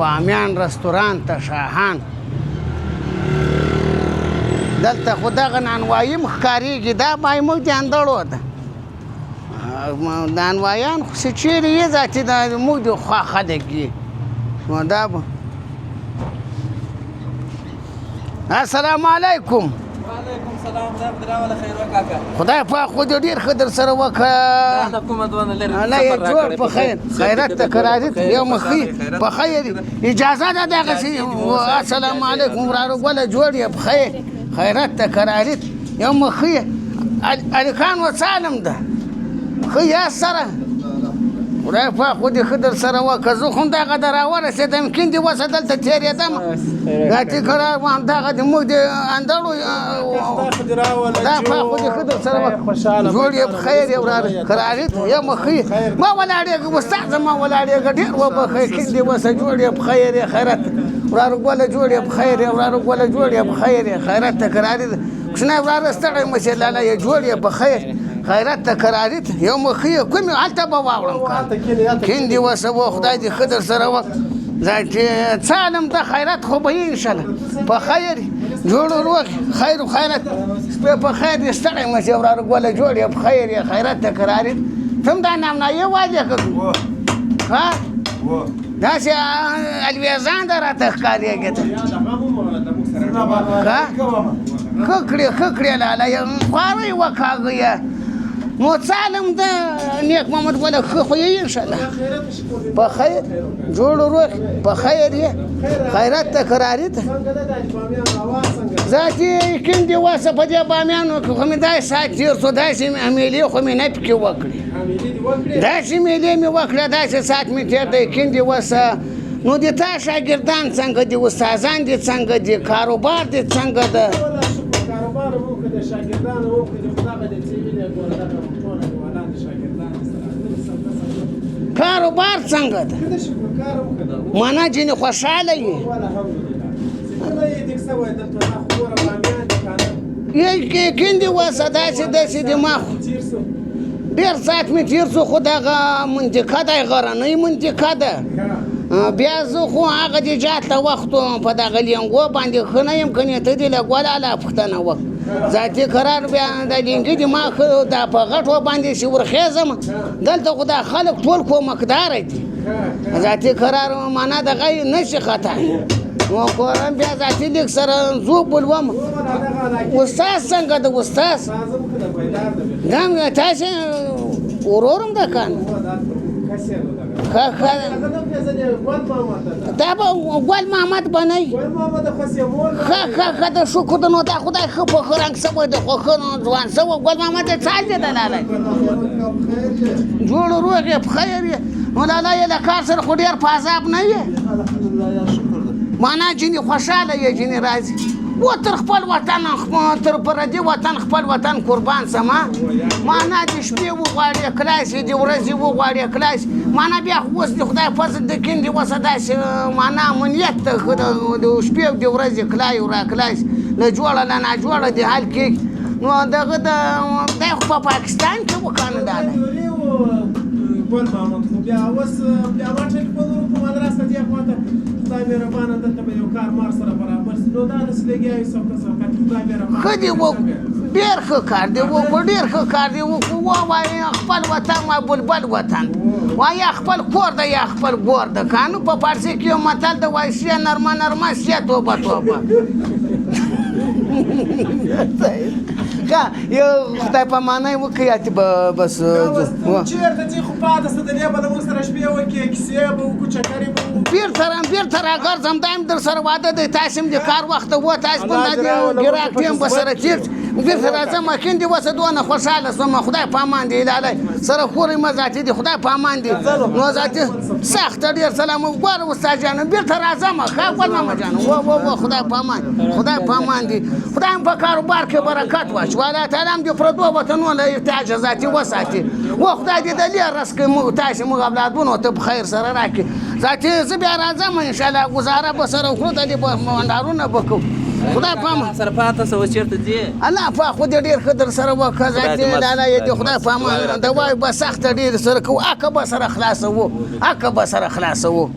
بامیان رستوران ته شاهان دلته خو دغه نانوایي م ښکارېږي دا بای موږ د اندړو ده نانوایان خو چې چیرې یې ذاتې دا موږ د خوا خلک یې نو دا به السلام علیکم وعلیکم سلام دا بدراوله خیر وکاکا خدای پاک خو دې ډېر ښه در سره وکړه دا کومه دونه لري الله یې جوړ په خیر خیرت ته کراري یو مخې په خیر اجازه ده دغسې السلام علیکم وراره ګله جوړ یې په خیر خیرت ته کراري یو مخې الیکان و سالم ده ښه یاست سره خدای پاک خو دې ښه در سره وکړه زه خو دغه ته راورسېدم کیندې وسه دلته تېرېدم ګاتې کرار ما همدغه د موږ د اندړو دا پاک خو دې ښه در سره وکړه جوړ یې په خیر یې وراره کراري یم ښه ما ولاړېږه استاده ما ولاړېږه ډېر وبښئ کیندې وسه جوړ یې په خیر یې خیرت وراره ګوله جوړ یې په خیر یې وراره ګوله جوړ یې په خیر یې خیرت ته کراري ده کوچنی وراره ستړی مه شې لاله یې جوړ یې په خیر خیرت ته کراري ته یو مخې کومې هلته به واوړم کیندې وسه و خدای دې ښه در سره وکړه چې څه عالم ته خیرت خو به یې انشاءالله په خیر جوړ روغ خیر و خیرت په خیر دې ستړی مه شې وراره ګوله جوړ یې په خیر یې خیرت ته کراري ته هم دا نامنایي واجه کړو ها داسې الویزان ده راته ښکارېږي ته ښه کړې ښه کړې لاله خوارۍ وکاږه یې نو څه عالم ده نیک محمد ګله ښه خو یې انشاءالله په خیر جوړ روغ په خیر یې خیرت ته کراري ته ذاتي کیندې وسه په دې بامیانو کې خو مې داسې ساعت تېر شو داسې میلې خو مې نه پکې وکړې داسې میلې مې وکړه داسې ساعت مې تېر دی کیندې وسه نو د تا شاګردان څنګه دي استادان دي څنګه دي کاروبار دي څنګه ده کاروبار څنګه ده مانا جینې خوشحاله یې کیندې وسه داسې دماغ ډېر ساعت مې تېر شو خو دغه منطقه ده غرنۍ منطقه ده بیا زه خو هغه د جات ته وخت په دغه لینګو باندې ښه نه یم کنې ته دې له ګوله الله پوښتنه وکړه ذاتي قرار بیا د لینګي دماغ دا په غټو باندې چې ورخېزم دلته خو دا خلک ټول کومکداره دي ذاتي قرار معنا دغه نه شي خطا نو قرآن بیا ذاتي لیک سره زو بولوم استاد څنګه د استاد دا تاسو ورورم ده کنه دا به ګل محمد بنئ ښه د شکر د نو دا خدای ښه په ښه رنګ شوی دی خو ښه ځوان شوی ګل محمد یې څه دی د لالی جوړ روغ یې په خیر یې نو لالی یې له کار سره خو ډېر په عذاب نه یې معنا جینې خوشحاله یې جینې راځي و تر خپل وطن تر پردي وطن خپل وطن قربان سما معنا د شپې وغواړې کلای شي د ورځې وغواړې کلای شي معنا بیا خو اوس د خدای فضل د کیندې وسه داسې معنا امنیت ته ښه د شپې او د ورځې کلای راکلای شي له جوړه له ناجوړه د حل کېږي نو دغه دی خو په پاکستان کې وکړه ډاله ګل محمد خو بیا اوس بیا ما ټلیفون وکړو مدرسه دې خواته خدای مهربانه دلته به یو کار مار سره برابر شي نو دا داسې لګیا یې سبقه خدای مهربانه ښه دې وکړو ډېر ښه کار دی وکړو ډېر ښه کار دی وکړو ووایې خپل وطن ما بلبل وطن وایه خپل کور ده یا خپل ګور ده که نو په فارسي کې یو متل ده وایي سیه نرمه نرمه سیه توبه توبه یو خدای پامانۍ وکړي یا چې بس چېرته ځې خو پاته څه دنیا به له موږ سره شپې وکړې کیسې به وکړو چکرې به بیرته راګرځم دا هم در سره واده دی تاسې هم د کار وخته و تاسې به دا د ګراک ټیم به سره تېر بیرته راځم کیندې وسه دونه خوشحاله شوم خدای په امان دی لالی سره خورې مه ذاتي دي خدای په امان دی نو ذاتي سخته ډېر سلام ګوره استاد جانم بیرته راځم ښه ګل ماما جانم و خدای په امان خدای په امان دی خدای هم په کاروبار کې برکت واچوي الله تعالی هم د پردو وطنونو له احتیاج ذاتي وساتي و خدای دې د لېر رس کړي موږ تاسې موږ اولادونو ته په خیر سره راکړي ذاتي زه بیا راځم انشاءالله ګزاره به سره وکړو د دې بنډارونه به کوو خدای پامان سره پاته سو چیرته ځې الله پاک خو دې ډېر ښه در سره وکړه ذاتي لاله یې دې خدای پامان دوا به سخته ډېر سره کوو اکه به سره خلاصوو